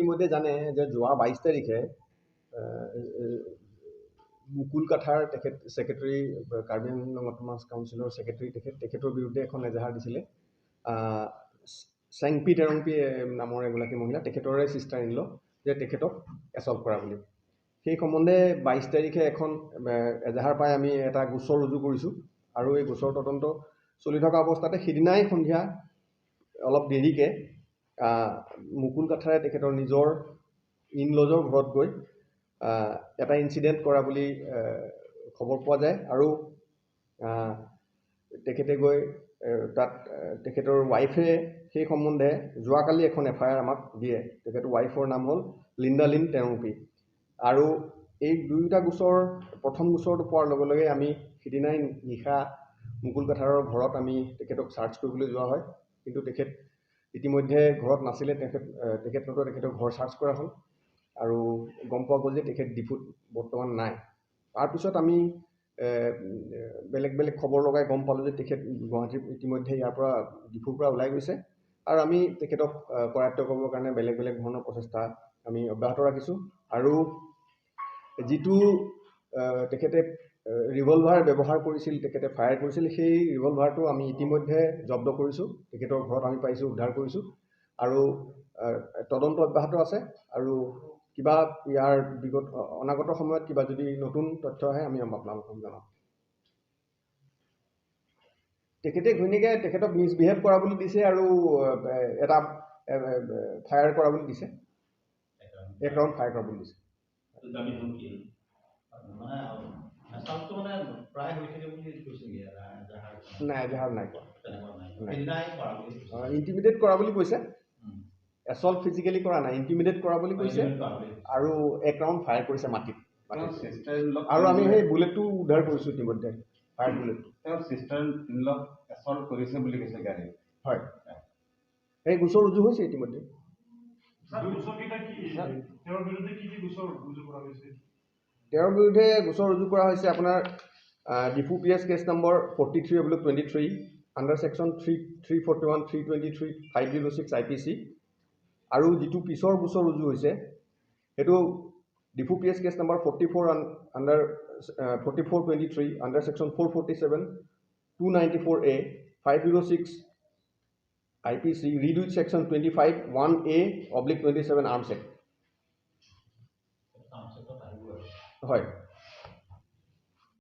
ইতিমধ্যে জানে যে যোৱা 22 তাৰিখে মুকুল কাথাৰ তেখেত সেক্ৰেটাৰী কাৰ্বি আংলং অটোনমাস কাউন্সিলৰ সেক্ৰেটাৰী তেখেতৰ বিৰুদ্ধে এখন এজাহাৰ দিছিলে চেংপি টেৰংপি নামৰ এগৰাকী মহিলা তেখেতৰে সিস্টাৰ ইন ল যে তেখেতক এছল্ট কৰা বুলি সেই সম্বন্ধে 22 তাৰিখে এখন এজাহাৰ পাই আমি এটা গোচৰ ৰুজু কৰিছোঁ আৰু এই গোচৰ তদন্ত চলি থকা অৱস্থাতে সিদিনাই সন্ধিয়া অলপ দেৰিকে মুকুল কাথাৰে তেখেতৰ নিজৰ ইন লজৰ ঘৰত গৈ এটা ইনসিডেন্ট কৰা বুলি খবৰ পোৱা যায় আৰু তেখেতে গৈ তাত তেখেতৰ ওয়াইফে সেই সম্বন্ধে যোৱাকালি এখন এফআইআৰ আমাক দিয়ে তেখেতৰ ওয়াইফৰ নাম হ'ল লিণ্ডা লিন টেৰংপি আৰু এই দুয়োটা গোচৰ প্ৰথম গোচৰটো পোৱাৰ লগে লগে আমি সিদিনাই নিশা মুকুল কাথাৰৰ ঘৰত আমি তেখেতক সাৰ্চ কৰিবলৈ যোৱা হয় কিন্তু তেখেত ইতিমধ্যে ঘৰত নাছিলে তেখেতৰ ঘৰ সাৰ্চ কৰা হ'ল আৰু গম পোৱা গ'ল যে তেখেত ডিফুত বৰ্তমান নাই তাৰপিছত আমি বেলেগ বেলেগ খবৰ লগাই গম পালোঁ যে তেখেত গুৱাহাটীৰ ইতিমধ্যে ইয়াৰ পৰা ডিফুৰ পৰা ওলাই গৈছে আৰু আমি তেখেতক কৰায়ত্ব কৰিবৰ কাৰণে বেলেগ বেলেগ ধৰণৰ প্ৰচেষ্টা আমি অব্যাহত ৰাখিছোঁ আৰু যিটো তেখেতে ৰিভলভাৰ ব্যৱহাৰ কৰিছিল তেখেতে ফায়াৰ কৰিছিল সেই ৰিভলভাৰটো আমি ইতিমধ্যে জব্দ কৰিছোঁ তেখেতৰ ঘৰত আমি পাইছোঁ উদ্ধাৰ কৰিছোঁ আৰু তদন্ত অব্যাহত আছে আৰু কিবা ইয়াৰ বিগত অনাগত সময়ত কিবা যদি নতুন তথ্য আহে আমি আপোনালোকক জনাম তেখেতে ঘৈণীয়েকে তেখেতক মিছবিহেভ কৰা বুলি দিছে আৰু এটা ফায়াৰ কৰা বুলি দিছে এক ৰাউণ্ড ফায়াৰ কৰা বুলি দিছে নাই এজাহাৰ নাই কোৱা ইণ্টিমিডেট কৰা বুলি কৈছে এছল্ট ফিজিকেলি কৰা নাই ইণ্টিমিডেট কৰা বুলি কৈছে আৰু এক ৰাউণ্ড ফায়াৰ কৰিছে মাটিত আৰু আমি সেই বুলেটটো উদ্ধাৰ কৰিছোঁ ইতিমধ্যে ফায়াৰ বুলেটটো তেওঁৰ সিস্টাৰ ইনলক এছল্ট কৰিছে বুলি কৈছে গাড়ী হয় এই গোচৰ ৰুজু হৈছে ইতিমধ্যে তেওঁৰ বিৰুদ্ধে গোচৰ ৰুজু কৰা হৈছে আপোনাৰ Diphu PS case number 43/23 under section 341 323 506 IPC আৰু যিটো পিছৰ গোচৰ ৰুজু হৈছে সেইটো Diphu PS case number 44 under 44/23 under section 447 294A 506 IPC read with section 25 1A/27 Arms Act হয়